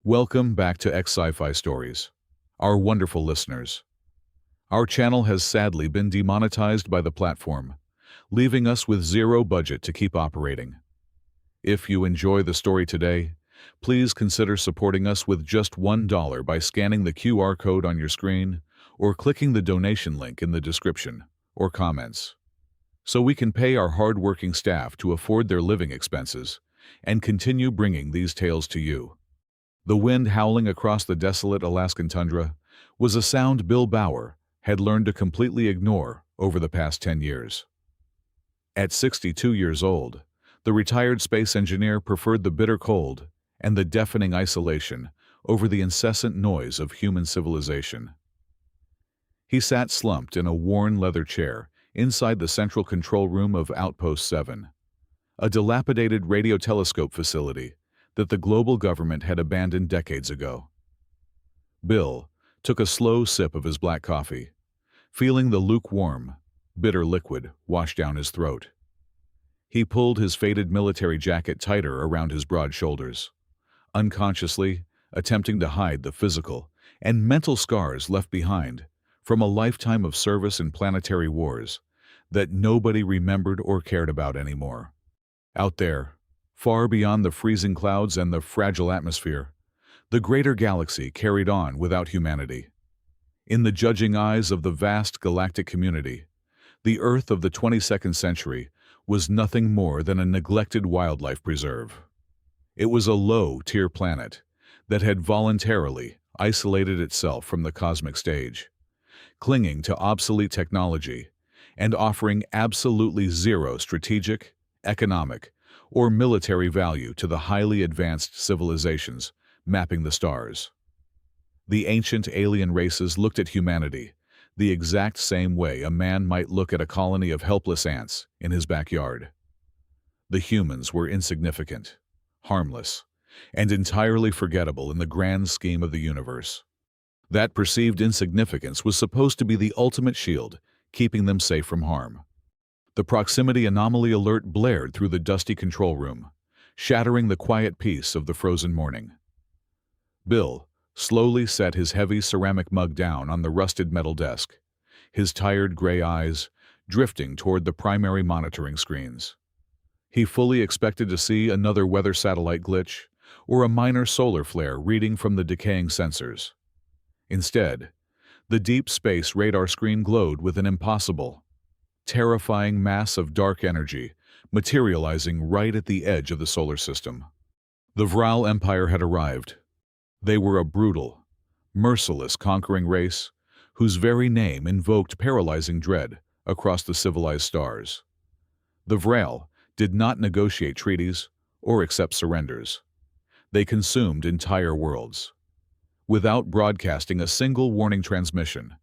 Welcome back to Sci-fi Stories, our wonderful listeners. Our channel has sadly been demonetized by the platform, leaving us with zero budget to keep operating. If you enjoy the story today, please consider supporting us with just $1 by scanning the QR code on your screen or clicking the donation link in the description or comments, so we can pay our hard-working staff to afford their living expenses and continue bringing these tales to you. The wind howling across the desolate Alaskan tundra was a sound Bill Bauer had learned to completely ignore over the past 10 years. At 62 years old, the retired space engineer preferred the bitter cold and the deafening isolation over the incessant noise of human civilization. He sat slumped in a worn leather chair inside the central control room of Outpost 7, a dilapidated radio telescope facility that the global government had abandoned decades ago. Bill took a slow sip of his black coffee, feeling the lukewarm, bitter liquid wash down his throat. He pulled his faded military jacket tighter around his broad shoulders, unconsciously attempting to hide the physical and mental scars left behind from a lifetime of service in planetary wars that nobody remembered or cared about anymore. Out there, far beyond the freezing clouds and the fragile atmosphere, the greater galaxy carried on without humanity. In the judging eyes of the vast galactic community, the Earth of the 22nd century was nothing more than a neglected wildlife preserve. It was a low-tier planet that had voluntarily isolated itself from the cosmic stage, clinging to obsolete technology and offering absolutely zero strategic, economic, or military value to the highly advanced civilizations mapping the stars. The ancient alien races looked at humanity the exact same way a man might look at a colony of helpless ants in his backyard. The humans were insignificant, harmless, and entirely forgettable in the grand scheme of the universe. That perceived insignificance was supposed to be the ultimate shield, keeping them safe from harm. The proximity anomaly alert blared through the dusty control room, shattering the quiet peace of the frozen morning. Bill slowly set his heavy ceramic mug down on the rusted metal desk, his tired gray eyes drifting toward the primary monitoring screens. He fully expected to see another weather satellite glitch or a minor solar flare reading from the decaying sensors. Instead, the deep space radar screen glowed with an impossible, terrifying mass of dark energy materializing right at the edge of the solar system. The Vral Empire had arrived. They were a brutal, merciless conquering race whose very name invoked paralyzing dread across the civilized stars. The Vral did not negotiate treaties or accept surrenders. They consumed entire worlds. Without broadcasting a single warning transmission,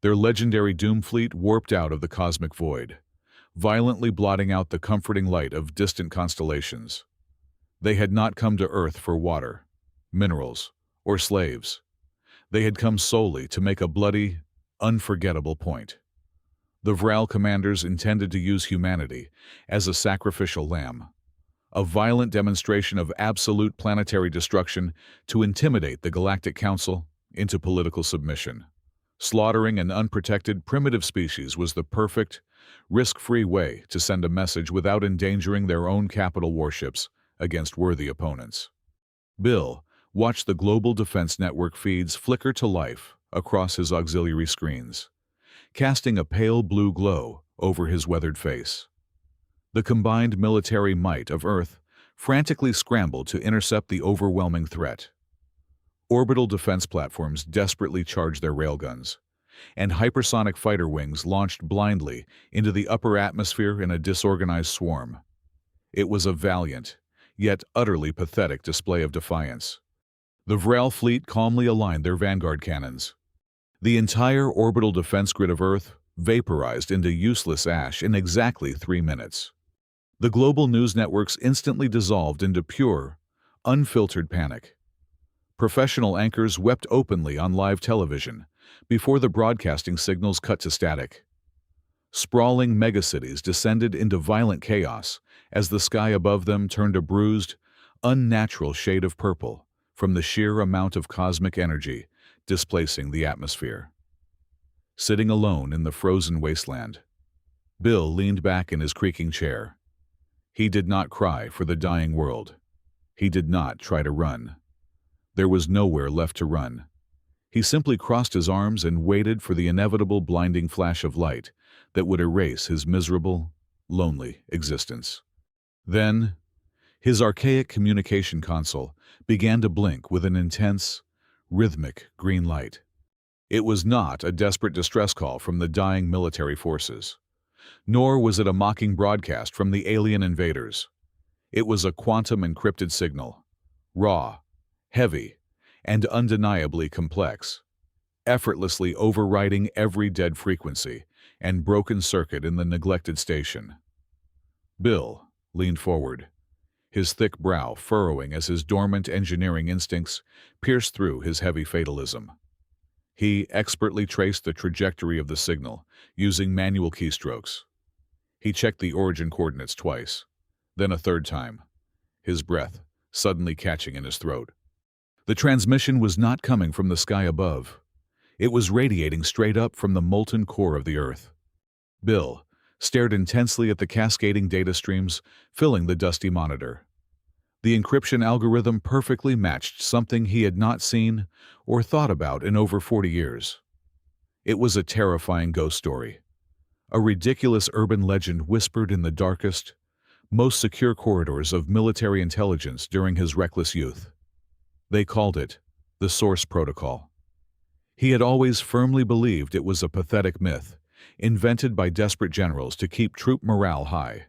their legendary Doom Fleet warped out of the cosmic void, violently blotting out the comforting light of distant constellations. They had not come to Earth for water, minerals, or slaves. They had come solely to make a bloody, unforgettable point. The Vral commanders intended to use humanity as a sacrificial lamb, a violent demonstration of absolute planetary destruction to intimidate the Galactic Council into political submission. Slaughtering an unprotected primitive species was the perfect, risk-free way to send a message without endangering their own capital warships against worthy opponents. Bill watched the global defense network feeds flicker to life across his auxiliary screens, casting a pale blue glow over his weathered face. The combined military might of Earth frantically scrambled to intercept the overwhelming threat. Orbital defense platforms desperately charged their railguns, and hypersonic fighter wings launched blindly into the upper atmosphere in a disorganized swarm. It was a valiant, yet utterly pathetic display of defiance. The Vral fleet calmly aligned their vanguard cannons. The entire orbital defense grid of Earth vaporized into useless ash in exactly 3 minutes. The global news networks instantly dissolved into pure, unfiltered panic. Professional anchors wept openly on live television before the broadcasting signals cut to static. Sprawling megacities descended into violent chaos as the sky above them turned a bruised, unnatural shade of purple from the sheer amount of cosmic energy displacing the atmosphere. Sitting alone in the frozen wasteland, Bill leaned back in his creaking chair. He did not cry for the dying world. He did not try to run. There was nowhere left to run. He simply crossed his arms and waited for the inevitable blinding flash of light that would erase his miserable, lonely existence. Then, his archaic communication console began to blink with an intense, rhythmic green light. It was not a desperate distress call from the dying military forces, nor was it a mocking broadcast from the alien invaders. It was a quantum encrypted signal, raw, heavy, and undeniably complex, effortlessly overriding every dead frequency and broken circuit in the neglected station. Bill leaned forward, his thick brow furrowing as his dormant engineering instincts pierced through his heavy fatalism. He expertly traced the trajectory of the signal using manual keystrokes. He checked the origin coordinates twice, then a third time, his breath suddenly catching in his throat. The transmission was not coming from the sky above. It was radiating straight up from the molten core of the Earth. Bill stared intensely at the cascading data streams filling the dusty monitor. The encryption algorithm perfectly matched something he had not seen or thought about in over 40 years. It was a terrifying ghost story, a ridiculous urban legend whispered in the darkest, most secure corridors of military intelligence during his reckless youth. They called it the Source Protocol. He had always firmly believed it was a pathetic myth, invented by desperate generals to keep troop morale high.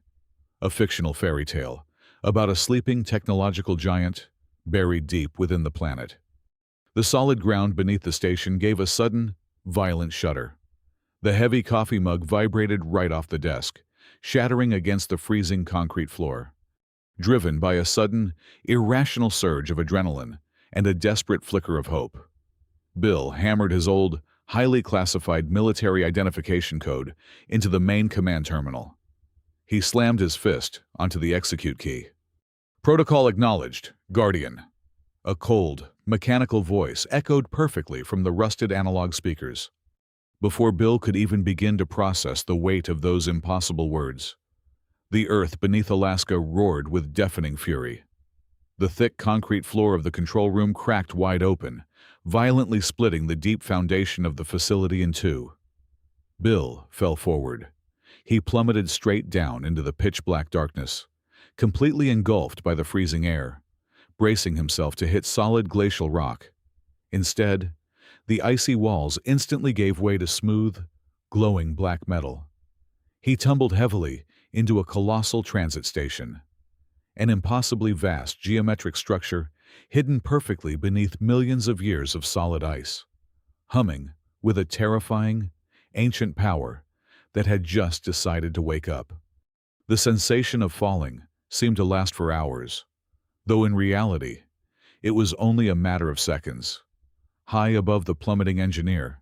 A fictional fairy tale about a sleeping technological giant buried deep within the planet. The solid ground beneath the station gave a sudden, violent shudder. The heavy coffee mug vibrated right off the desk, shattering against the freezing concrete floor. Driven by a sudden, irrational surge of adrenaline and a desperate flicker of hope, Bill hammered his old, highly classified military identification code into the main command terminal. He slammed his fist onto the execute key. "Protocol acknowledged, Guardian." A cold, mechanical voice echoed perfectly from the rusted analog speakers. Before Bill could even begin to process the weight of those impossible words, the earth beneath Alaska roared with deafening fury. The thick concrete floor of the control room cracked wide open, violently splitting the deep foundation of the facility in two. Bill fell forward. He plummeted straight down into the pitch-black darkness, completely engulfed by the freezing air, bracing himself to hit solid glacial rock. Instead, the icy walls instantly gave way to smooth, glowing black metal. He tumbled heavily into a colossal transit station, an impossibly vast geometric structure hidden perfectly beneath millions of years of solid ice, humming with a terrifying, ancient power that had just decided to wake up. The sensation of falling seemed to last for hours, though in reality, it was only a matter of seconds. High above the plummeting engineer,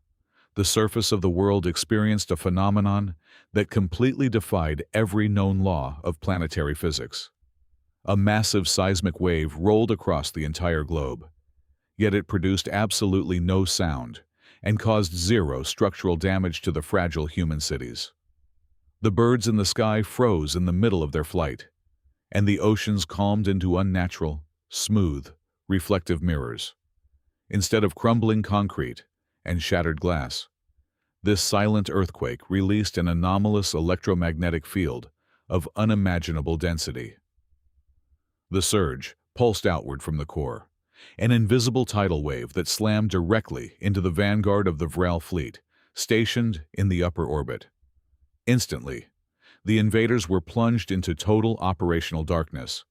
the surface of the world experienced a phenomenon that completely defied every known law of planetary physics. A massive seismic wave rolled across the entire globe, yet it produced absolutely no sound and caused zero structural damage to the fragile human cities. The birds in the sky froze in the middle of their flight, and the oceans calmed into unnatural, smooth, reflective mirrors. Instead of crumbling concrete and shattered glass, this silent earthquake released an anomalous electromagnetic field of unimaginable density. The surge pulsed outward from the core, an invisible tidal wave that slammed directly into the vanguard of the Vrel fleet, stationed in the upper orbit. Instantly, the invaders were plunged into total operational darkness.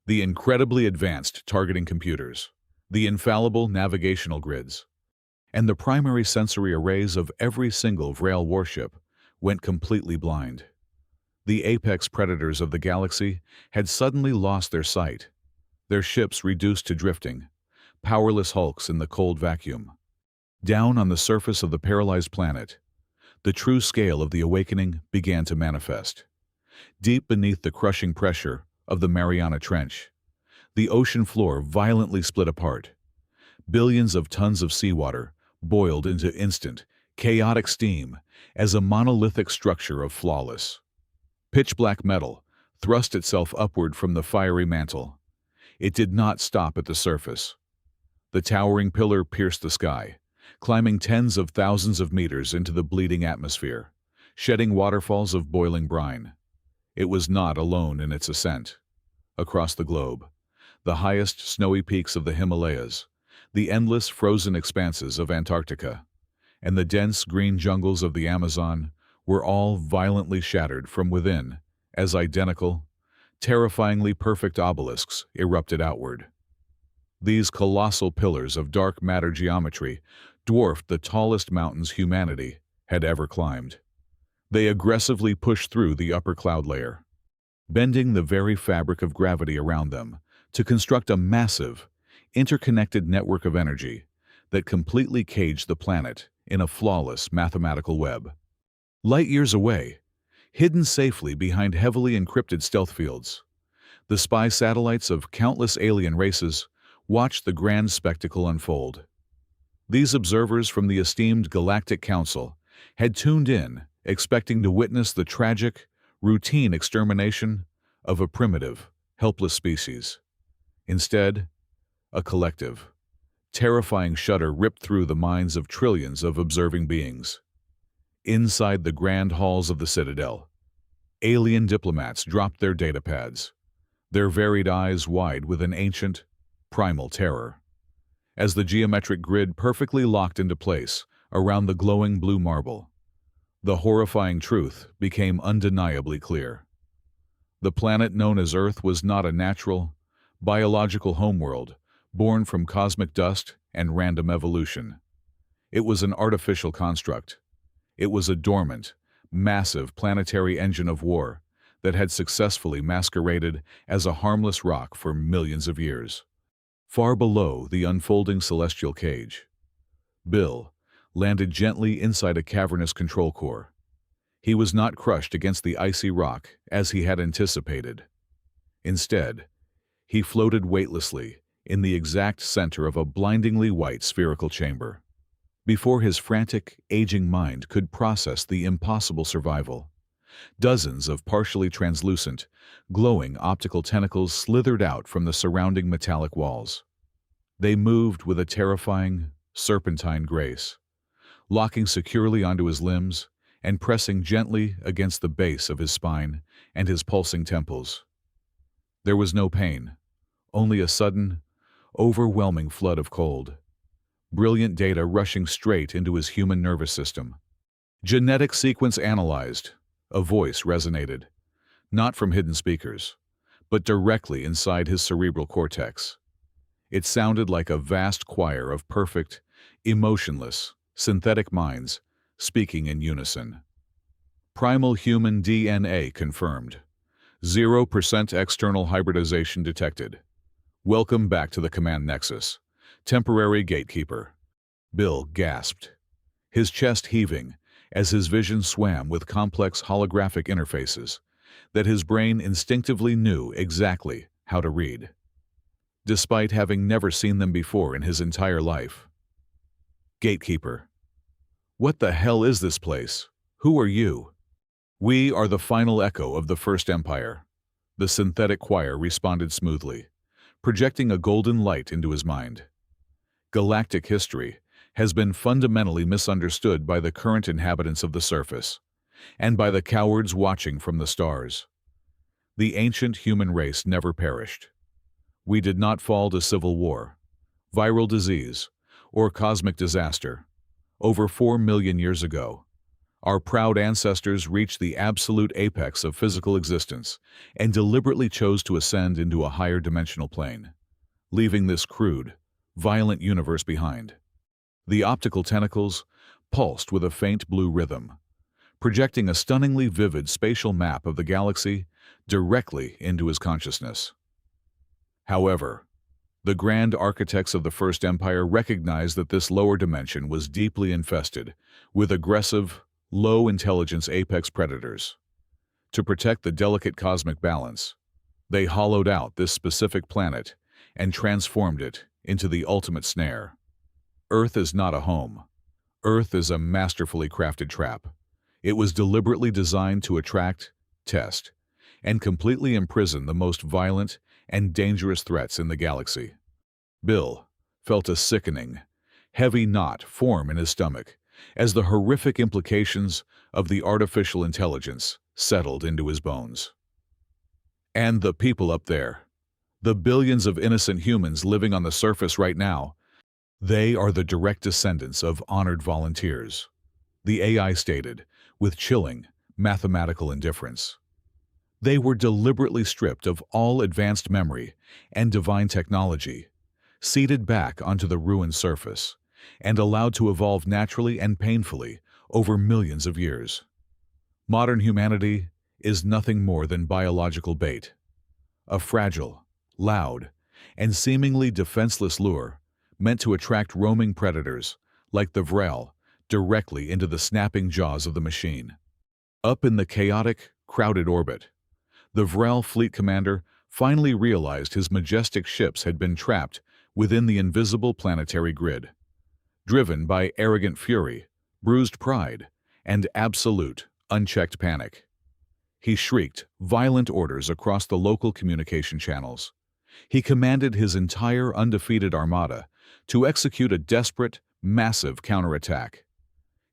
The incredibly advanced targeting computers, the infallible navigational grids, and the primary sensory arrays of every single Vrel warship went completely blind. The apex predators of the galaxy had suddenly lost their sight, their ships reduced to drifting, powerless hulks in the cold vacuum. Down on the surface of the paralyzed planet, the true scale of the awakening began to manifest. Deep beneath the crushing pressure of the Mariana Trench, The ocean floor violently split apart. Billions of tons of seawater boiled into instant, chaotic steam as a monolithic structure of flawless, pitch-black metal thrust itself upward from the fiery mantle. It did not stop at the surface. The towering pillar pierced the sky, climbing tens of thousands of meters into the bleeding atmosphere, shedding waterfalls of boiling brine. It was not alone in its ascent. Across the globe, the highest snowy peaks of the Himalayas, the endless frozen expanses of Antarctica, and the dense green jungles of the Amazon were all violently shattered from within as identical, terrifyingly perfect obelisks erupted outward. These colossal pillars of dark matter geometry dwarfed the tallest mountains humanity had ever climbed. They aggressively pushed through the upper cloud layer, bending the very fabric of gravity around them to construct a massive, interconnected network of energy that completely caged the planet in a flawless mathematical web. Light years away, hidden safely behind heavily encrypted stealth fields, the spy satellites of countless alien races watched the grand spectacle unfold. These observers from the esteemed Galactic Council had tuned in, expecting to witness the tragic, routine extermination of a primitive, helpless species. Instead, a collective, terrifying shudder ripped through the minds of trillions of observing beings. Inside the grand halls of the Citadel, alien diplomats dropped their datapads, their varied eyes wide with an ancient, primal terror. As the geometric grid perfectly locked into place around the glowing blue marble, the horrifying truth became undeniably clear. The planet known as Earth was not a natural, biological homeworld born from cosmic dust and random evolution. It was an artificial construct. It was a dormant, massive planetary engine of war that had successfully masqueraded as a harmless rock for millions of years. Far below the unfolding celestial cage, Bill landed gently inside a cavernous control core. He was not crushed against the icy rock as he had anticipated. Instead, he floated weightlessly in the exact center of a blindingly white spherical chamber. Before his frantic, aging mind could process the impossible survival, dozens of partially translucent, glowing optical tentacles slithered out from the surrounding metallic walls. They moved with a terrifying, serpentine grace, locking securely onto his limbs and pressing gently against the base of his spine and his pulsing temples. There was no pain, only a sudden, overwhelming flood of cold, brilliant data rushing straight into his human nervous system. Genetic sequence analyzed, a voice resonated, not from hidden speakers, but directly inside his cerebral cortex. It sounded like a vast choir of perfect, emotionless, synthetic minds speaking in unison. Primal human DNA confirmed. 0% external hybridization detected. Welcome back to the command nexus. Temporary gatekeeper. Bill gasped, his chest heaving as his vision swam with complex holographic interfaces that his brain instinctively knew exactly how to read, despite having never seen them before in his entire life. Gatekeeper. What the hell is this place? Who are you? We are the final echo of the First Empire. The synthetic choir responded smoothly, projecting a golden light into his mind. Galactic history has been fundamentally misunderstood by the current inhabitants of the surface, and by the cowards watching from the stars. The ancient human race never perished. We did not fall to civil war, viral disease, or cosmic disaster. Over 4 million years ago, our proud ancestors reached the absolute apex of physical existence and deliberately chose to ascend into a higher dimensional plane, leaving this crude, violent universe behind. The optical tentacles pulsed with a faint blue rhythm, projecting a stunningly vivid spatial map of the galaxy directly into his consciousness. However, the grand architects of the First Empire recognized that this lower dimension was deeply infested with aggressive, low-intelligence apex predators. To protect the delicate cosmic balance, they hollowed out this specific planet and transformed it into the ultimate snare. Earth is not a home. Earth is a masterfully crafted trap. It was deliberately designed to attract, test, and completely imprison the most violent and dangerous threats in the galaxy. Bill felt a sickening, heavy knot form in his stomach as the horrific implications of the artificial intelligence settled into his bones. And the people up there, the billions of innocent humans living on the surface right now, they are the direct descendants of honored volunteers, the AI stated, with chilling, mathematical indifference. They were deliberately stripped of all advanced memory and divine technology, seeded back onto the ruined surface, and allowed to evolve naturally and painfully over millions of years. Modern humanity is nothing more than biological bait, a fragile, loud, and seemingly defenseless lure meant to attract roaming predators like the Vrel directly into the snapping jaws of the machine. Up in the chaotic, crowded orbit, the Vrel fleet commander finally realized his majestic ships had been trapped within the invisible planetary grid. Driven by arrogant fury, bruised pride, and absolute, unchecked panic, he shrieked violent orders across the local communication channels. He commanded his entire undefeated armada to execute a desperate, massive counterattack.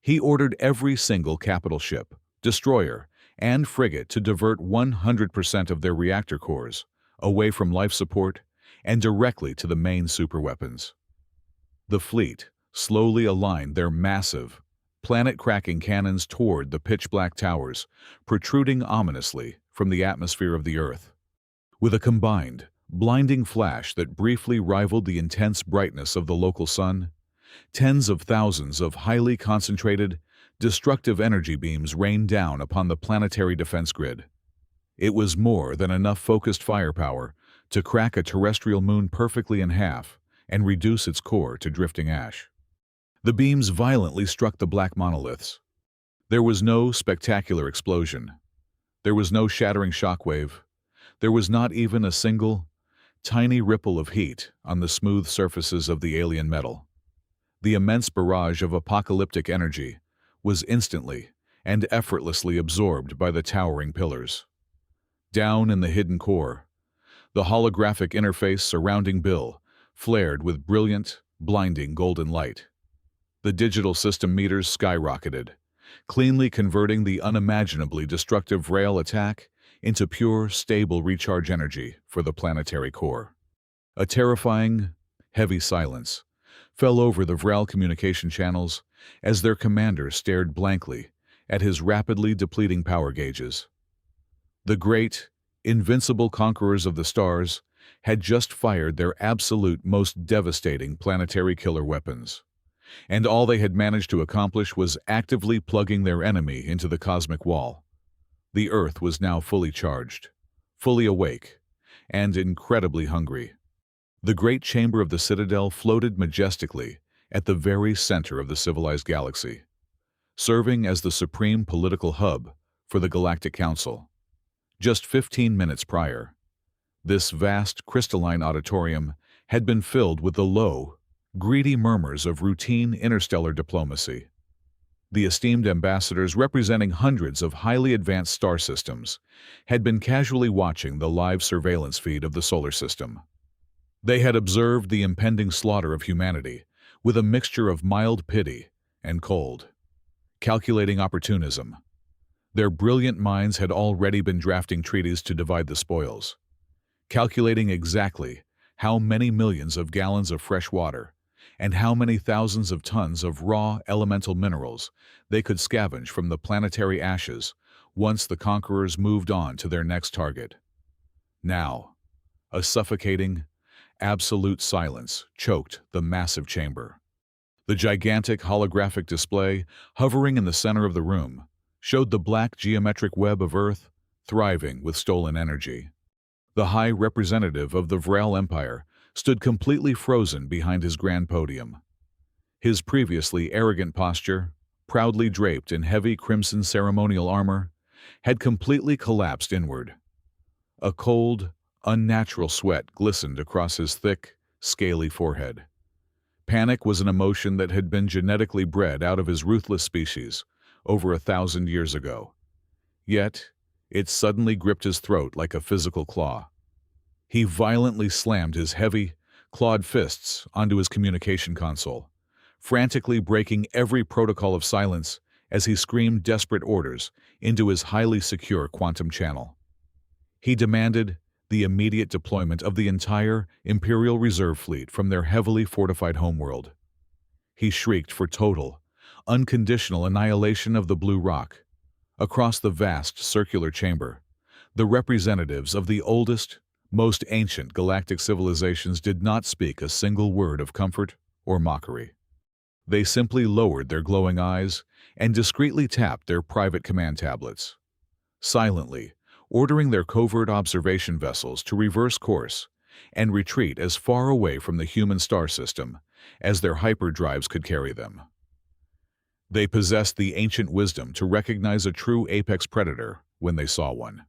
He ordered every single capital ship, destroyer, and frigate to divert 100% of their reactor cores away from life support and directly to the main superweapons. The fleet slowly aligned their massive, planet-cracking cannons toward the pitch-black towers protruding ominously from the atmosphere of the Earth. With a combined, blinding flash that briefly rivaled the intense brightness of the local sun, tens of thousands of highly concentrated, destructive energy beams rained down upon the planetary defense grid. It was more than enough focused firepower to crack a terrestrial moon perfectly in half and reduce its core to drifting ash. The beams violently struck the black monoliths. There was no spectacular explosion. There was no shattering shockwave. There was not even a single, tiny ripple of heat on the smooth surfaces of the alien metal. The immense barrage of apocalyptic energy was instantly and effortlessly absorbed by the towering pillars. Down in the hidden core, the holographic interface surrounding Bill flared with brilliant, blinding golden light. The digital system meters skyrocketed, cleanly converting the unimaginably destructive rail attack into pure, stable recharge energy for the planetary core. A terrifying, heavy silence fell over the Vrel communication channels as their commander stared blankly at his rapidly depleting power gauges. The great, invincible conquerors of the stars had just fired their absolute most devastating planetary killer weapons, and all they had managed to accomplish was actively plugging their enemy into the cosmic wall. The Earth was now fully charged, fully awake, and incredibly hungry. The great chamber of the Citadel floated majestically at the very center of the civilized galaxy, serving as the supreme political hub for the Galactic Council. Just 15 minutes prior, this vast crystalline auditorium had been filled with the low, greedy murmurs of routine interstellar diplomacy. The esteemed ambassadors representing hundreds of highly advanced star systems had been casually watching the live surveillance feed of the solar system. They had observed the impending slaughter of humanity with a mixture of mild pity and cold, calculating opportunism. Their brilliant minds had already been drafting treaties to divide the spoils, calculating exactly how many millions of gallons of fresh water and how many thousands of tons of raw elemental minerals they could scavenge from the planetary ashes once the conquerors moved on to their next target. Now, a suffocating, absolute silence choked the massive chamber. The gigantic holographic display hovering in the center of the room showed the black geometric web of Earth thriving with stolen energy. The High Representative of the Vrel Empire stood completely frozen behind his grand podium. His previously arrogant posture, proudly draped in heavy crimson ceremonial armor, had completely collapsed inward. A cold, Unnatural sweat glistened across his thick, scaly forehead. Panic was an emotion that had been genetically bred out of his ruthless species over 1,000 years ago. Yet, it suddenly gripped his throat like a physical claw. He violently slammed his heavy, clawed fists onto his communication console, frantically breaking every protocol of silence as he screamed desperate orders into his highly secure quantum channel. He demanded the immediate deployment of the entire Imperial Reserve Fleet from their heavily fortified homeworld. He shrieked for total, unconditional annihilation of the Blue Rock. Across the vast circular chamber, the representatives of the oldest, most ancient galactic civilizations did not speak a single word of comfort or mockery. They simply lowered their glowing eyes and discreetly tapped their private command tablets, silently ordering their covert observation vessels to reverse course and retreat as far away from the human star system as their hyperdrives could carry them. They possessed the ancient wisdom to recognize a true apex predator when they saw one.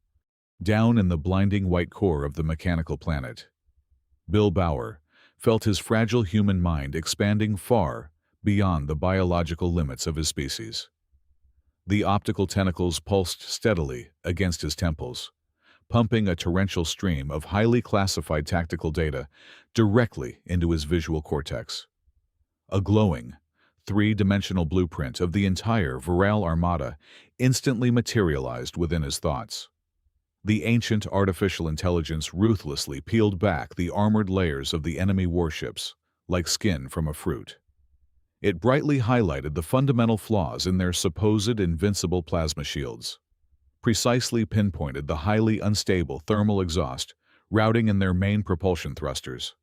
Down in the blinding white core of the mechanical planet, Bill Bauer felt his fragile human mind expanding far beyond the biological limits of his species. The optical tentacles pulsed steadily against his temples, pumping a torrential stream of highly classified tactical data directly into his visual cortex. A glowing, three-dimensional blueprint of the entire Viral Armada instantly materialized within his thoughts. The ancient artificial intelligence ruthlessly peeled back the armored layers of the enemy warships like skin from a fruit. It brightly highlighted the fundamental flaws in their supposed invincible plasma shields, precisely pinpointed the highly unstable thermal exhaust routing in their main propulsion thrusters,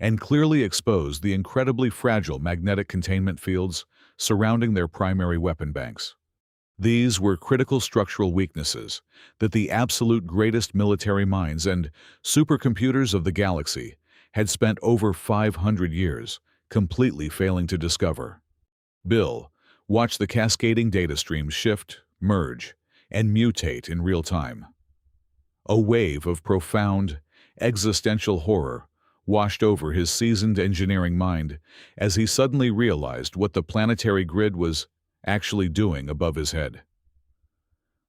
and clearly exposed the incredibly fragile magnetic containment fields surrounding their primary weapon banks. These were critical structural weaknesses that the absolute greatest military minds and supercomputers of the galaxy had spent over 500 years completely failing to discover. Bill watched the cascading data streams shift, merge, and mutate in real time. A wave of profound, existential horror washed over his seasoned engineering mind as he suddenly realized what the planetary grid was actually doing above his head.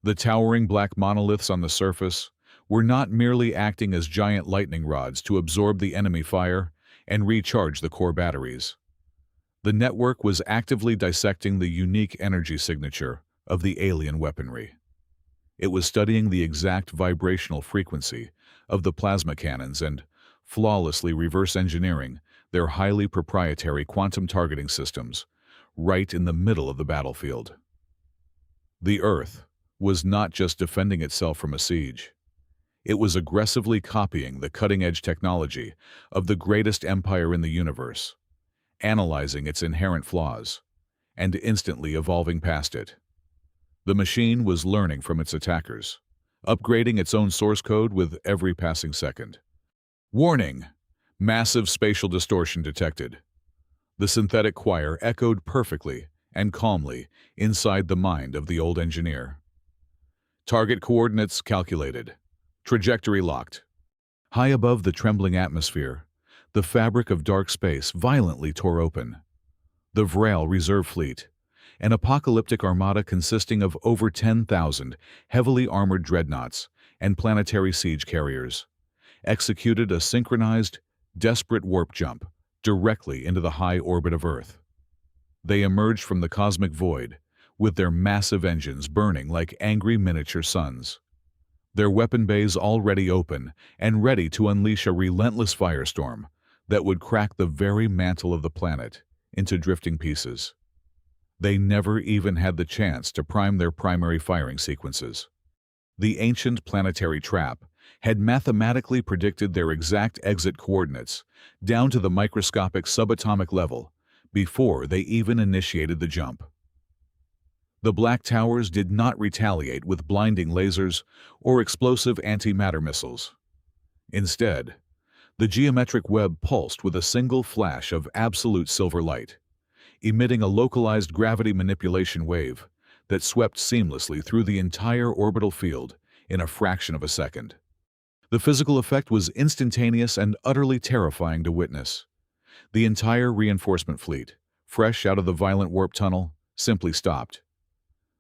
The towering black monoliths on the surface were not merely acting as giant lightning rods to absorb the enemy fire and recharge the core batteries. The network was actively dissecting the unique energy signature of the alien weaponry. It was studying the exact vibrational frequency of the plasma cannons and flawlessly reverse engineering their highly proprietary quantum targeting systems right in the middle of the battlefield. The Earth was not just defending itself from a siege. It was aggressively copying the cutting-edge technology of the greatest empire in the universe, analyzing its inherent flaws, and instantly evolving past it. The machine was learning from its attackers, upgrading its own source code with every passing second. Warning! Massive spatial distortion detected. The synthetic choir echoed perfectly and calmly inside the mind of the old engineer. Target coordinates calculated. Trajectory locked. High above the trembling atmosphere, the fabric of dark space violently tore open. The Viral Reserve Fleet, an apocalyptic armada consisting of over 10,000 heavily armored dreadnoughts and planetary siege carriers, executed a synchronized, desperate warp jump directly into the high orbit of Earth. They emerged from the cosmic void, with their massive engines burning like angry miniature suns. Their weapon bays already open and ready to unleash a relentless firestorm that would crack the very mantle of the planet into drifting pieces. They never even had the chance to prime their primary firing sequences. The ancient planetary trap had mathematically predicted their exact exit coordinates down to the microscopic subatomic level before they even initiated the jump. The Black Towers did not retaliate with blinding lasers or explosive antimatter missiles. Instead, the geometric web pulsed with a single flash of absolute silver light, emitting a localized gravity manipulation wave that swept seamlessly through the entire orbital field in a fraction of a second. The physical effect was instantaneous and utterly terrifying to witness. The entire reinforcement fleet, fresh out of the violent warp tunnel, simply stopped.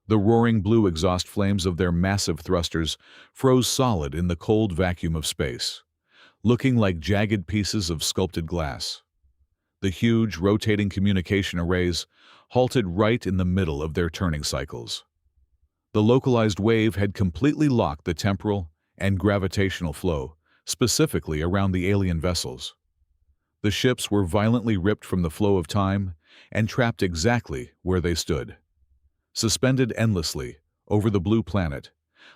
The roaring blue exhaust flames of their massive thrusters froze solid in the cold vacuum of space, looking like jagged pieces of sculpted glass. The huge, rotating communication arrays halted right in the middle of their turning cycles. The localized wave had completely locked the temporal and gravitational flow, specifically around the alien vessels. The ships were violently ripped from the flow of time and trapped exactly where they stood, suspended endlessly over the blue planet,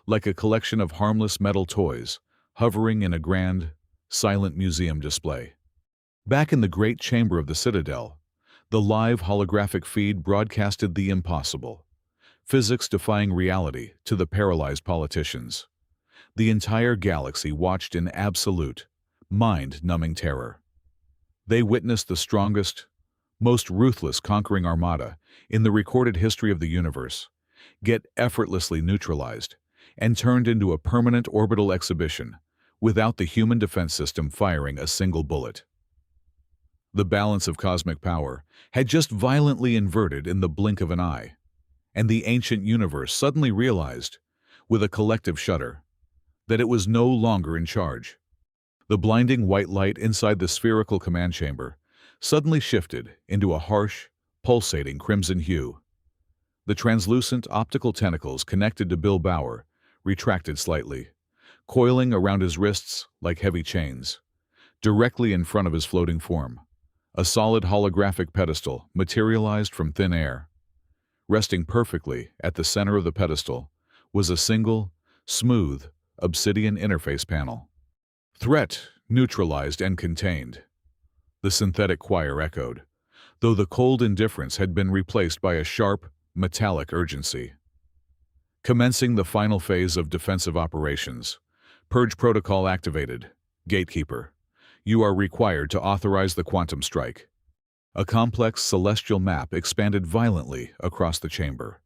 like a collection of harmless metal toys hovering in a grand, silent museum display. Back in the great chamber of the Citadel, the live holographic feed broadcasted the impossible, physics-defying reality to the paralyzed politicians. The entire galaxy watched in absolute, mind-numbing terror. They witnessed the strongest, most ruthless conquering armada in the recorded history of the universe get effortlessly neutralized and turned into a permanent orbital exhibition without the human defense system firing a single bullet. The balance of cosmic power had just violently inverted in the blink of an eye, and the ancient universe suddenly realized, with a collective shudder, that it was no longer in charge. The blinding white light inside the spherical command chamber suddenly shifted into a harsh, pulsating crimson hue. The translucent optical tentacles connected to Bill Bauer retracted slightly, coiling around his wrists like heavy chains. Directly in front of his floating form, a solid holographic pedestal materialized from thin air. Resting perfectly at the center of the pedestal was a single, smooth, obsidian interface panel. "Threat neutralized and contained," the synthetic choir echoed, though the cold indifference had been replaced by a sharp, metallic urgency. "Commencing the final phase of defensive operations. Purge protocol activated. Gatekeeper, you are required to authorize the quantum strike." A complex celestial map expanded violently across the chamber,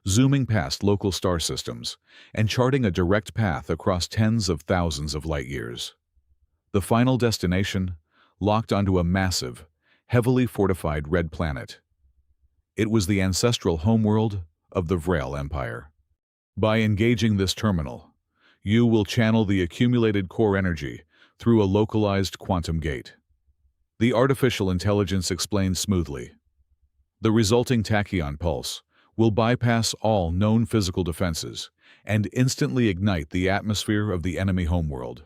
zooming past local star systems and charting a direct path across tens of thousands of light years. The final destination locked onto a massive, heavily fortified red planet. It was the ancestral homeworld of the Vrel Empire. By engaging this terminal, you will channel the accumulated core energy through a localized quantum gate. The artificial intelligence explained smoothly. The resulting tachyon pulse will bypass all known physical defenses and instantly ignite the atmosphere of the enemy homeworld.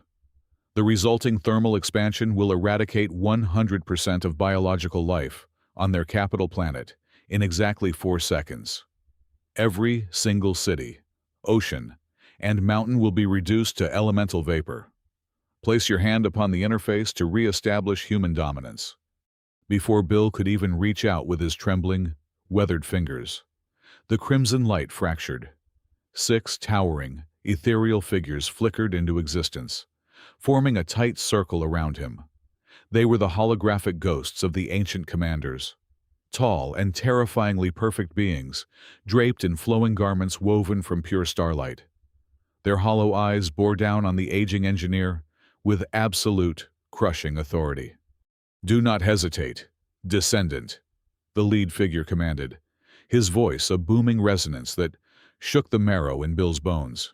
The resulting thermal expansion will eradicate 100% of biological life on their capital planet in exactly 4 seconds. Every single city, ocean, and mountain will be reduced to elemental vapor. Place your hand upon the interface to re-establish human dominance. Before Bill could even reach out with his trembling, weathered fingers, the crimson light fractured. 6 towering, ethereal figures flickered into existence, forming a tight circle around him. They were the holographic ghosts of the ancient commanders. Tall and terrifyingly perfect beings, draped in flowing garments woven from pure starlight. Their hollow eyes bore down on the aging engineer with absolute, crushing authority. "Do not hesitate, descendant," the lead figure commanded, his voice a booming resonance that shook the marrow in Bill's bones.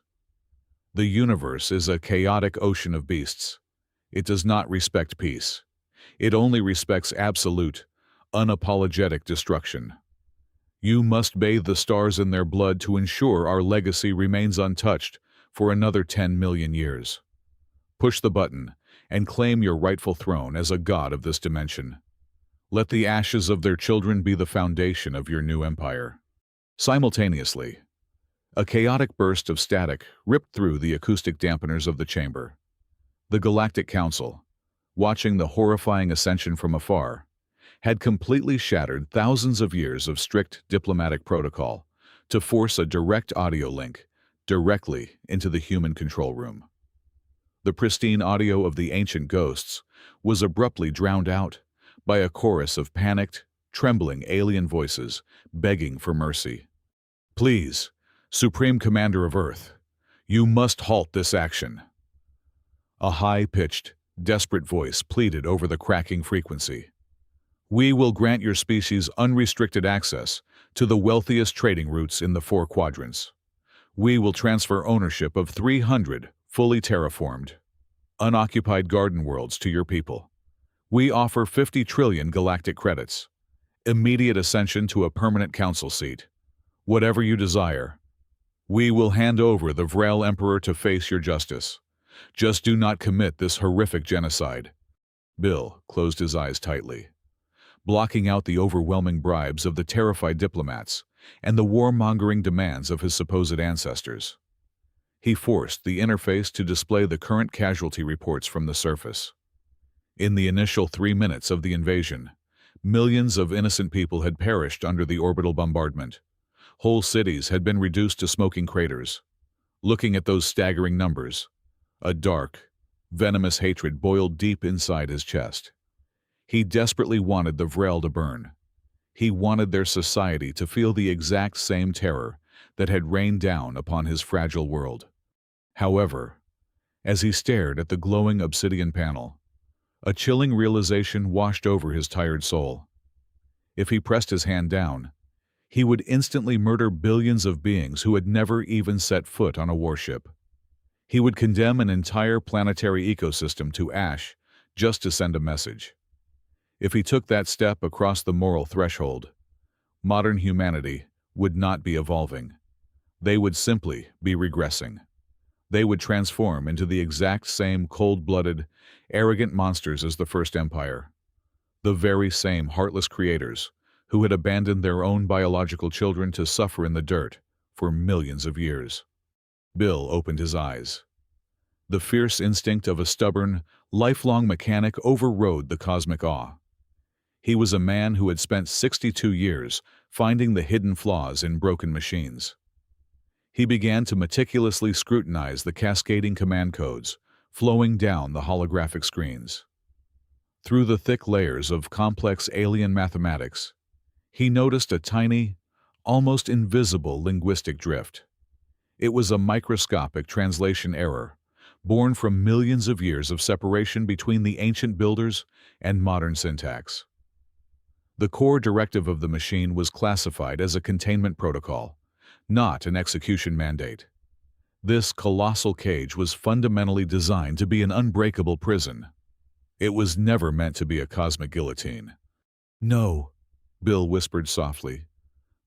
"The universe is a chaotic ocean of beasts. It does not respect peace. It only respects absolute, unapologetic destruction. You must bathe the stars in their blood to ensure our legacy remains untouched for another 10 million years. Push the button and claim your rightful throne as a god of this dimension. Let the ashes of their children be the foundation of your new empire." Simultaneously, a chaotic burst of static ripped through the acoustic dampeners of the chamber. The Galactic Council, watching the horrifying ascension from afar, had completely shattered thousands of years of strict diplomatic protocol to force a direct audio link directly into the human control room. The pristine audio of the ancient ghosts was abruptly drowned out by a chorus of panicked, trembling alien voices begging for mercy. "Please, Supreme Commander of Earth, you must halt this action." A high-pitched, desperate voice pleaded over the cracking frequency. We will grant your species unrestricted access to the wealthiest trading routes in the 4 quadrants. We will transfer ownership of 300 fully terraformed, unoccupied garden worlds to your people. We offer 50 trillion galactic credits, immediate ascension to a permanent council seat. Whatever you desire. We will hand over the Vrel Emperor to face your justice. Just do not commit this horrific genocide. Bill closed his eyes tightly, blocking out the overwhelming bribes of the terrified diplomats and the warmongering demands of his supposed ancestors. He forced the interface to display the current casualty reports from the surface. In the initial 3 minutes of the invasion, millions of innocent people had perished under the orbital bombardment. Whole cities had been reduced to smoking craters. Looking at those staggering numbers, a dark, venomous hatred boiled deep inside his chest. He desperately wanted the Vrel to burn. He wanted their society to feel the exact same terror that had rained down upon his fragile world. However, as he stared at the glowing obsidian panel, a chilling realization washed over his tired soul. If he pressed his hand down, he would instantly murder billions of beings who had never even set foot on a warship. He would condemn an entire planetary ecosystem to ash just to send a message. If he took that step across the moral threshold, modern humanity would not be evolving. They would simply be regressing. They would transform into the exact same cold-blooded, arrogant monsters as the First Empire. The very same heartless creators who had abandoned their own biological children to suffer in the dirt for millions of years. Bill opened his eyes. The fierce instinct of a stubborn, lifelong mechanic overrode the cosmic awe. He was a man who had spent 62 years finding the hidden flaws in broken machines. He began to meticulously scrutinize the cascading command codes flowing down the holographic screens. Through the thick layers of complex alien mathematics, he noticed a tiny, almost invisible linguistic drift. It was a microscopic translation error, born from millions of years of separation between the ancient builders and modern syntax. The core directive of the machine was classified as a containment protocol, not an execution mandate. This colossal cage was fundamentally designed to be an unbreakable prison. It was never meant to be a cosmic guillotine. No, Bill whispered softly,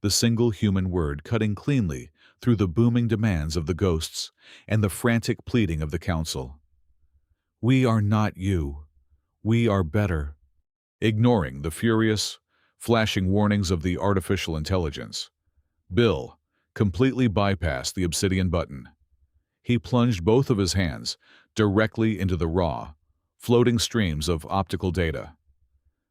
the single human word cutting cleanly through the booming demands of the ghosts and the frantic pleading of the council. We are not you. We are better. Ignoring the furious, flashing warnings of the artificial intelligence, Bill completely bypassed the obsidian button. He plunged both of his hands directly into the raw, floating streams of optical data.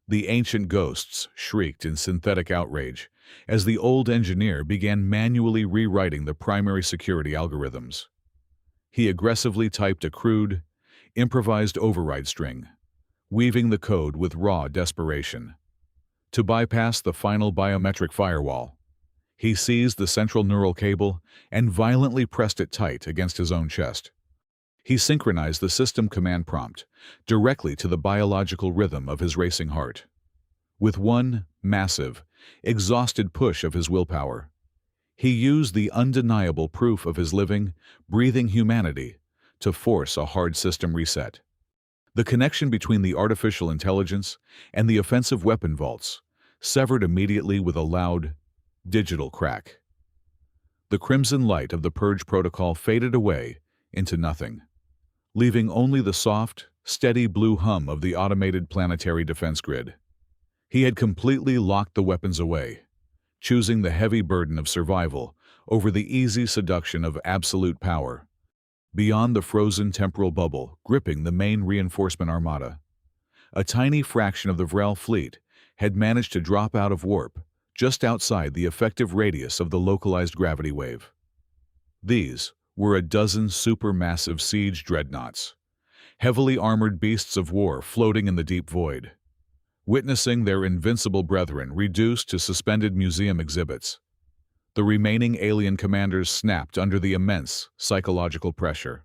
The ancient ghosts shrieked in synthetic outrage as the old engineer began manually rewriting the primary security algorithms. He aggressively typed a crude, improvised override string, weaving the code with raw desperation. To bypass the final biometric firewall, he seized the central neural cable and violently pressed it tight against his own chest. He synchronized the system command prompt directly to the biological rhythm of his racing heart. With one massive, exhausted push of his willpower, he used the undeniable proof of his living, breathing humanity to force a hard system reset. The connection between the artificial intelligence and the offensive weapon vaults severed immediately with a loud, digital crack. The crimson light of the purge protocol faded away into nothing, leaving only the soft, steady blue hum of the automated planetary defense grid. He had completely locked the weapons away, choosing the heavy burden of survival over the easy seduction of absolute power. Beyond the frozen temporal bubble gripping the main reinforcement armada, a tiny fraction of the Vrel fleet had managed to drop out of warp just outside the effective radius of the localized gravity wave. These were a dozen supermassive siege dreadnoughts, heavily armored beasts of war floating in the deep void. Witnessing their invincible brethren reduced to suspended museum exhibits, the remaining alien commanders snapped under the immense psychological pressure.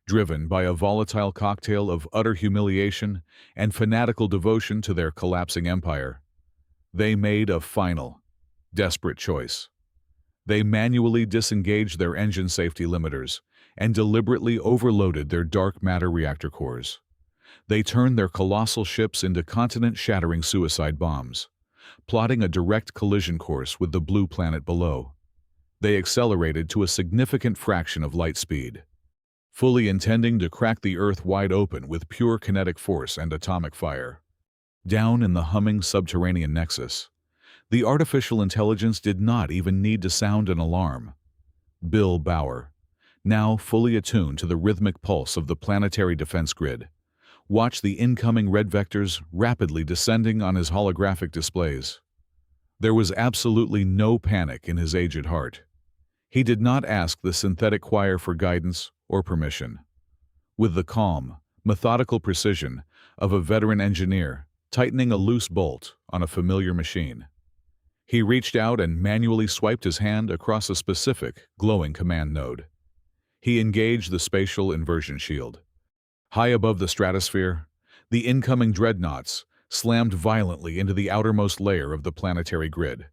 driven by a volatile cocktail of utter humiliation and fanatical devotion to their collapsing empire. They made a final, desperate choice. They manually disengaged their engine safety limiters and deliberately overloaded their dark matter reactor cores. They turned their colossal ships into continent-shattering suicide bombs, plotting a direct collision course with the blue planet below. They accelerated to a significant fraction of light speed, fully intending to crack the Earth wide open with pure kinetic force and atomic fire. Down in the humming subterranean nexus, the artificial intelligence did not even need to sound an alarm. Bill Bauer, now fully attuned to the rhythmic pulse of the planetary defense grid, watched the incoming red vectors rapidly descending on his holographic displays. There was absolutely no panic in his aged heart. He did not ask the synthetic choir for guidance or permission. With the calm, methodical precision of a veteran engineer tightening a loose bolt on a familiar machine, he reached out and manually swiped his hand across a specific, glowing command node. He engaged the spatial inversion shield. High above the stratosphere, the incoming dreadnoughts slammed violently into the outermost layer of the planetary grid.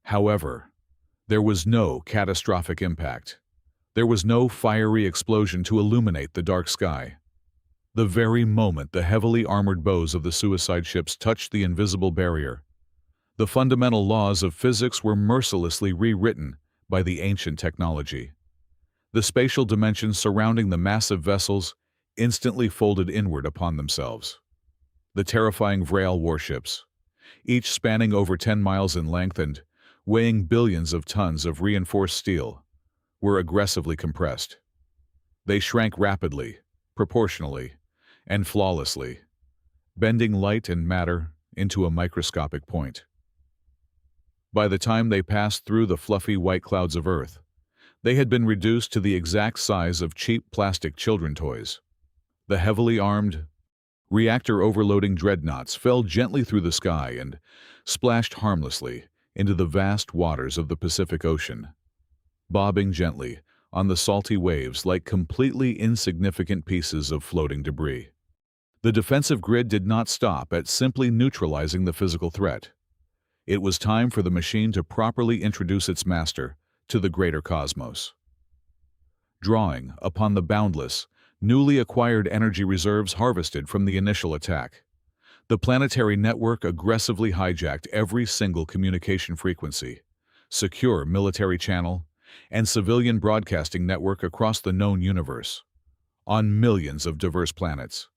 However, there was no catastrophic impact. There was no fiery explosion to illuminate the dark sky. The very moment the heavily armored bows of the suicide ships touched the invisible barrier, the fundamental laws of physics were mercilessly rewritten by the ancient technology. The spatial dimensions surrounding the massive vessels instantly folded inward upon themselves. The terrifying Vrayl warships, each spanning over 10 miles in length and weighing billions of tons of reinforced steel, were aggressively compressed. They shrank rapidly, proportionally, and flawlessly, bending light and matter into a microscopic point. By the time they passed through the fluffy white clouds of Earth, they had been reduced to the exact size of cheap plastic children toys. The heavily armed, reactor-overloading dreadnoughts fell gently through the sky and splashed harmlessly into the vast waters of the Pacific Ocean, bobbing gently on the salty waves like completely insignificant pieces of floating debris. The defensive grid did not stop at simply neutralizing the physical threat. It was time for the machine to properly introduce its master to the greater cosmos. Drawing upon the boundless, newly acquired energy reserves harvested from the initial attack, the planetary network aggressively hijacked every single communication frequency, secure military channel, and civilian broadcasting network across the known universe, on millions of diverse planets,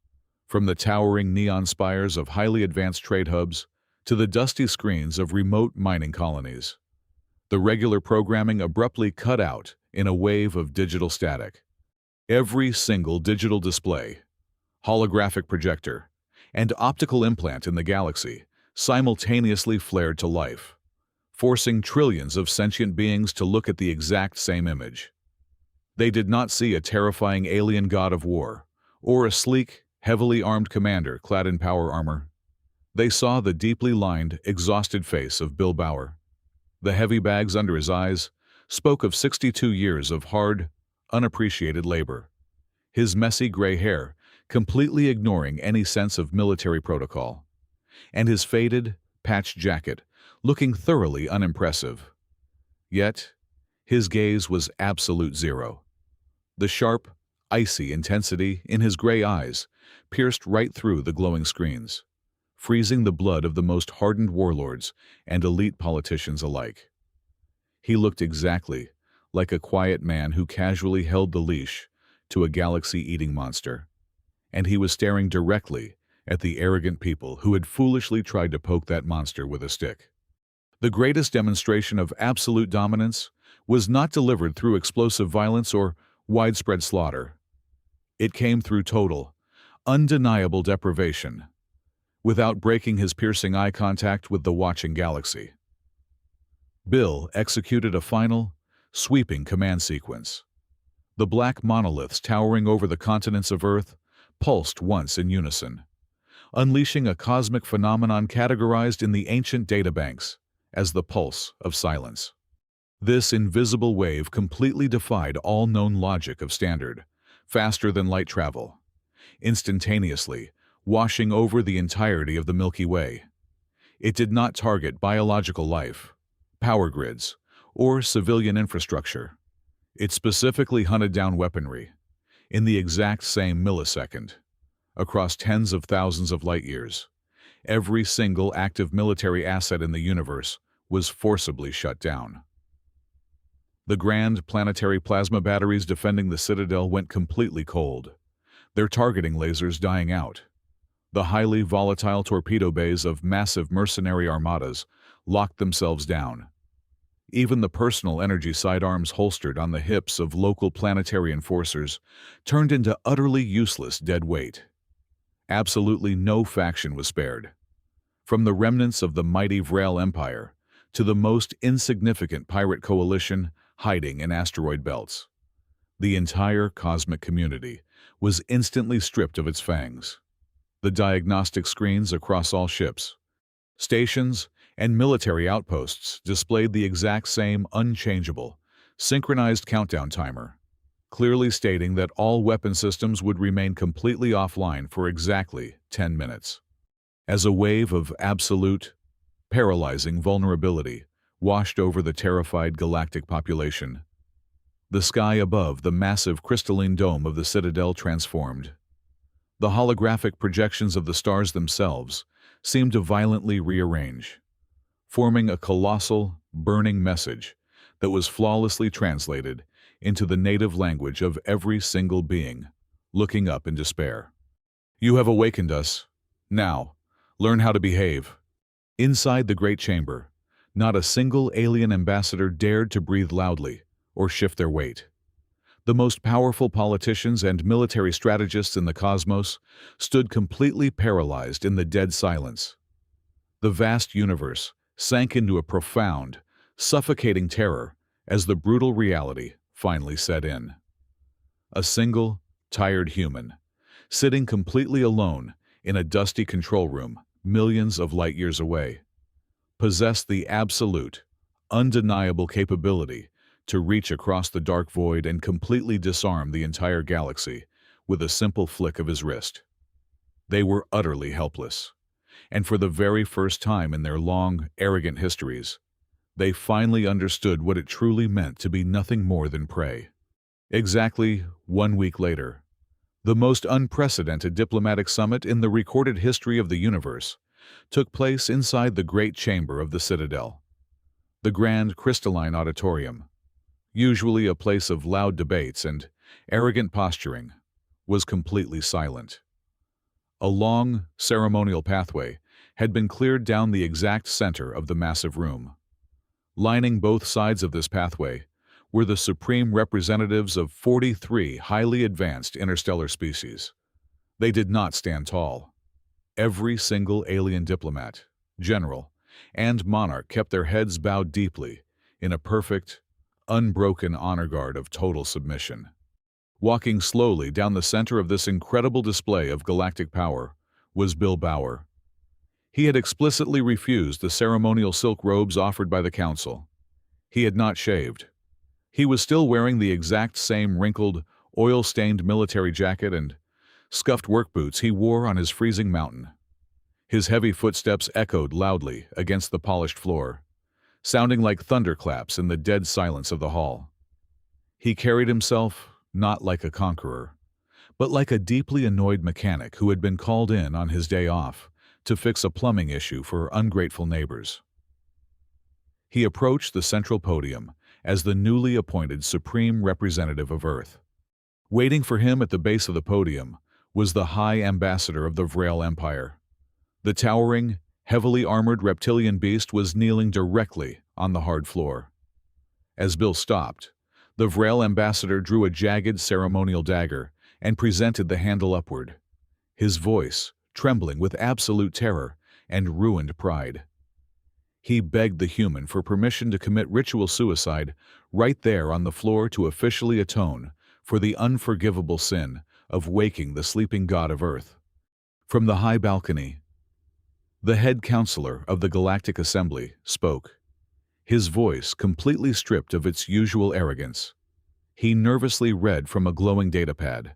from the towering neon spires of highly advanced trade hubs to the dusty screens of remote mining colonies. The regular programming abruptly cut out in a wave of digital static. Every single digital display, holographic projector, and optical implant in the galaxy simultaneously flared to life, forcing trillions of sentient beings to look at the exact same image. They did not see a terrifying alien god of war or a sleek, heavily armed commander clad in power armor. They saw the deeply lined, exhausted face of Bill Bauer. The heavy bags under his eyes spoke of 62 years of hard, unappreciated labor. His messy gray hair completely ignoring any sense of military protocol, and his faded, patched jacket looking thoroughly unimpressive. Yet, his gaze was absolute zero. The sharp, icy intensity in his gray eyes pierced right through the glowing screens, freezing the blood of the most hardened warlords and elite politicians alike. He looked exactly like a quiet man who casually held the leash to a galaxy-eating monster, and he was staring directly at the arrogant people who had foolishly tried to poke that monster with a stick. The greatest demonstration of absolute dominance was not delivered through explosive violence or widespread slaughter. It came through total, undeniable deprivation, without breaking his piercing eye contact with the watching galaxy. Bill executed a final, sweeping command sequence. The black monoliths towering over the continents of Earth pulsed once in unison, unleashing a cosmic phenomenon categorized in the ancient databanks as the pulse of silence. This invisible wave completely defied all known logic of standard, faster than light travel, instantaneously washing over the entirety of the Milky Way. It did not target biological life, power grids, or civilian infrastructure. It specifically hunted down weaponry, in the exact same millisecond, across tens of thousands of light-years. Every single active military asset in the universe was forcibly shut down. The grand planetary plasma batteries defending the Citadel went completely cold, their targeting lasers dying out. The highly volatile torpedo bays of massive mercenary armadas locked themselves down. Even the personal energy sidearms holstered on the hips of local planetary enforcers turned into utterly useless dead weight. Absolutely no faction was spared. From the remnants of the mighty Vrel Empire to the most insignificant pirate coalition hiding in asteroid belts, the entire cosmic community was instantly stripped of its fangs. The diagnostic screens across all ships, stations, and military outposts displayed the exact same unchangeable, synchronized countdown timer, clearly stating that all weapon systems would remain completely offline for exactly 10 minutes. As a wave of absolute, paralyzing vulnerability washed over the terrified galactic population, the sky above the massive crystalline dome of the Citadel transformed. The holographic projections of the stars themselves seemed to violently rearrange, forming a colossal, burning message that was flawlessly translated into the native language of every single being, looking up in despair. "You have awakened us. Now, learn how to behave." Inside the great chamber, not a single alien ambassador dared to breathe loudly or shift their weight. The most powerful politicians and military strategists in the cosmos stood completely paralyzed in the dead silence. The vast universe sank into a profound, suffocating terror as the brutal reality finally set in. A single, tired human, sitting completely alone in a dusty control room millions of light-years away, possessed the absolute, undeniable capability to reach across the dark void and completely disarm the entire galaxy with a simple flick of his wrist. They were utterly helpless, and for the very first time in their long, arrogant histories, they finally understood what it truly meant to be nothing more than prey. Exactly 1 week later, the most unprecedented diplomatic summit in the recorded history of the universe took place inside the great chamber of the Citadel. The grand crystalline auditorium, usually a place of loud debates and arrogant posturing, was completely silent. A long, ceremonial pathway had been cleared down the exact center of the massive room. Lining both sides of this pathway were the supreme representatives of 43 highly advanced interstellar species. They did not stand tall. Every single alien diplomat, general, and monarch kept their heads bowed deeply in a perfect, unbroken honor guard of total submission. Walking slowly down the center of this incredible display of galactic power was Bill Bauer. He had explicitly refused the ceremonial silk robes offered by the council. He had not shaved. He was still wearing the exact same wrinkled, oil-stained military jacket and scuffed work boots he wore on his freezing mountain. His heavy footsteps echoed loudly against the polished floor, sounding like thunderclaps in the dead silence of the hall. He carried himself not like a conqueror, but like a deeply annoyed mechanic who had been called in on his day off to fix a plumbing issue for ungrateful neighbors. He approached the central podium as the newly appointed Supreme Representative of Earth. Waiting for him at the base of the podium was the High Ambassador of the Vrel Empire. The towering, heavily armored reptilian beast was kneeling directly on the hard floor. As Bill stopped, the Vrel ambassador drew a jagged ceremonial dagger and presented the handle upward, his voice trembling with absolute terror and ruined pride. He begged the human for permission to commit ritual suicide right there on the floor to officially atone for the unforgivable sin of waking the sleeping god of Earth. From the high balcony, the head counselor of the Galactic Assembly spoke, his voice completely stripped of its usual arrogance. He nervously read from a glowing datapad,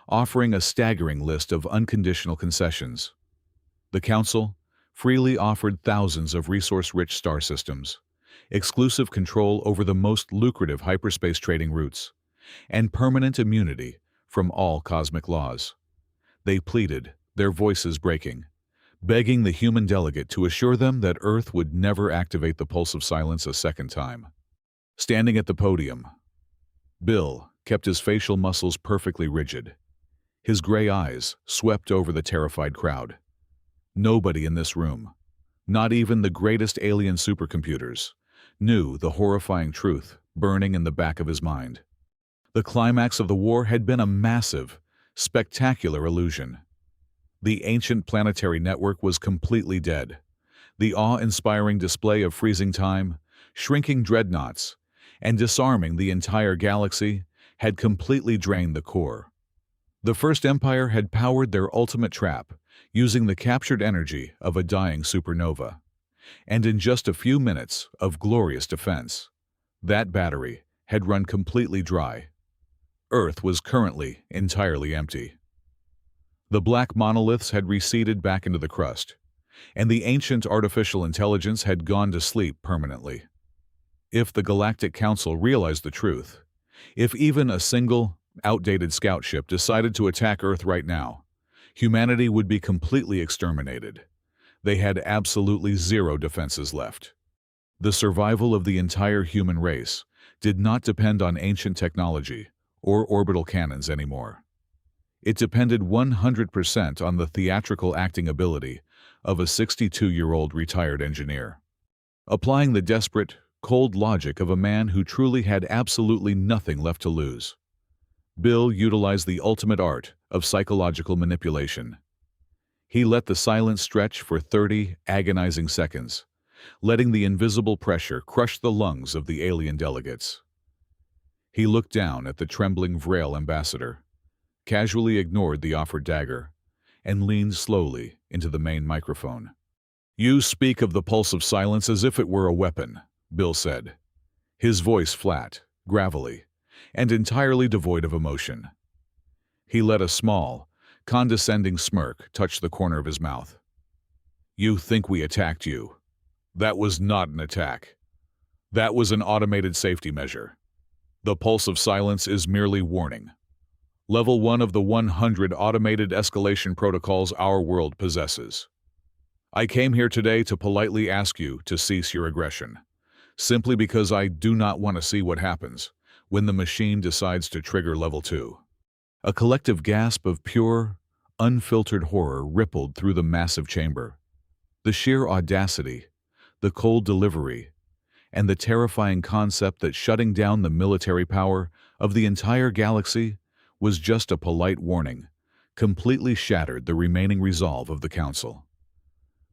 offering a staggering list of unconditional concessions. The Council freely offered thousands of resource-rich star systems, exclusive control over the most lucrative hyperspace trading routes, and permanent immunity from all cosmic laws. They pleaded, their voices breaking, begging the human delegate to assure them that Earth would never activate the pulse of silence a second time. Standing at the podium, Bill kept his facial muscles perfectly rigid. His gray eyes swept over the terrified crowd. Nobody in this room, not even the greatest alien supercomputers, knew the horrifying truth burning in the back of his mind. The climax of the war had been a massive, spectacular illusion. The ancient planetary network was completely dead. The awe-inspiring display of freezing time, shrinking dreadnoughts, and disarming the entire galaxy had completely drained the core. The First Empire had powered their ultimate trap, using the captured energy of a dying supernova. And in just a few minutes of glorious defense, that battery had run completely dry. Earth was currently entirely empty. The black monoliths had receded back into the crust, and the ancient artificial intelligence had gone to sleep permanently. If the Galactic Council realized the truth, if even a single, outdated scout ship decided to attack Earth right now, humanity would be completely exterminated. They had absolutely zero defenses left. The survival of the entire human race did not depend on ancient technology or orbital cannons anymore. It depended 100% on the theatrical acting ability of a 62-year-old retired engineer. Applying the desperate, cold logic of a man who truly had absolutely nothing left to lose, Bill utilized the ultimate art of psychological manipulation. He let the silence stretch for 30 agonizing seconds, letting the invisible pressure crush the lungs of the alien delegates. He looked down at the trembling Vrel ambassador, casually ignored the offered dagger, and leaned slowly into the main microphone. "You speak of the pulse of silence as if it were a weapon," Bill said, his voice flat, gravelly, and entirely devoid of emotion. He let a small, condescending smirk touch the corner of his mouth. "You think we attacked you? That was not an attack. That was an automated safety measure. The pulse of silence is merely warning. Level 1 of the 100 automated escalation protocols our world possesses. I came here today to politely ask you to cease your aggression, simply because I do not want to see what happens when the machine decides to trigger Level 2. A collective gasp of pure, unfiltered horror rippled through the massive chamber. The sheer audacity, the cold delivery, and the terrifying concept that shutting down the military power of the entire galaxy was just a polite warning, completely shattered the remaining resolve of the Council.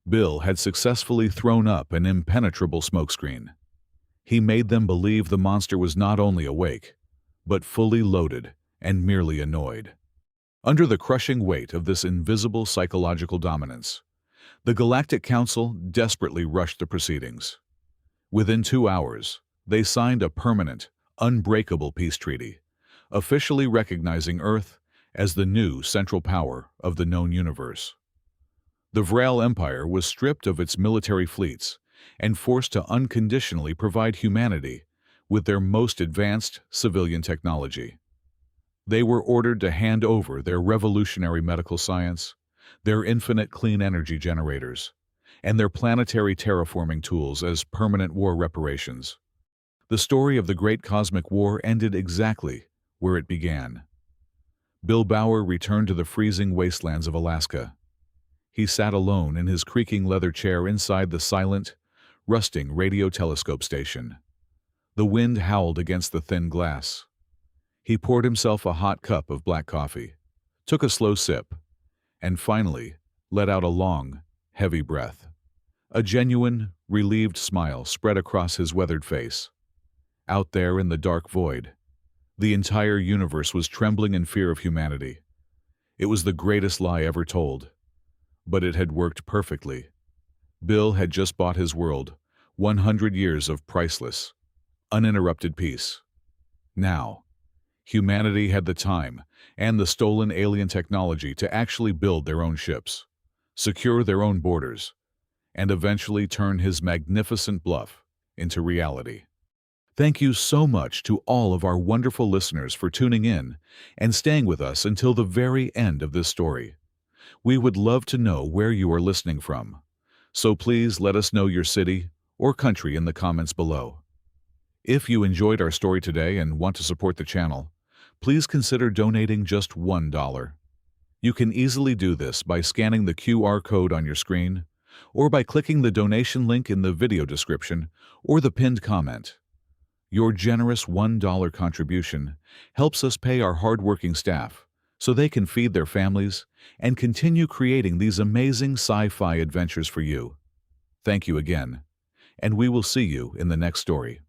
Bill had successfully thrown up an impenetrable smokescreen. He made them believe the monster was not only awake, but fully loaded and merely annoyed. Under the crushing weight of this invisible psychological dominance, the Galactic Council desperately rushed the proceedings. Within 2 hours, they signed a permanent, unbreakable peace treaty, officially recognizing Earth as the new central power of the known universe. The Vrel Empire was stripped of its military fleets and forced to unconditionally provide humanity with their most advanced civilian technology. They were ordered to hand over their revolutionary medical science, their infinite clean energy generators, and their planetary terraforming tools as permanent war reparations. The story of the Great Cosmic War ended exactly where it began. Bill Bauer returned to the freezing wastelands of Alaska. He sat alone in his creaking leather chair inside the silent, rusting radio telescope station. The wind howled against the thin glass. He poured himself a hot cup of black coffee, took a slow sip, and finally let out a long, heavy breath. A genuine, relieved smile spread across his weathered face. Out there in the dark void, the entire universe was trembling in fear of humanity. It was the greatest lie ever told, but it had worked perfectly. Bill had just bought his world 100 years of priceless, uninterrupted peace. Now, Humanity had the time and the stolen alien technology to actually build their own ships, secure their own borders, and eventually turn his magnificent bluff into reality. Thank you so much to all of our wonderful listeners for tuning in and staying with us until the very end of this story. We would love to know where you are listening from, so please let us know your city or country in the comments below. If you enjoyed our story today and want to support the channel, please consider donating just $1. You can easily do this by scanning the QR code on your screen or by clicking the donation link in the video description or the pinned comment. Your generous $1 contribution helps us pay our hardworking staff so they can feed their families and continue creating these amazing sci-fi adventures for you. Thank you again, and we will see you in the next story.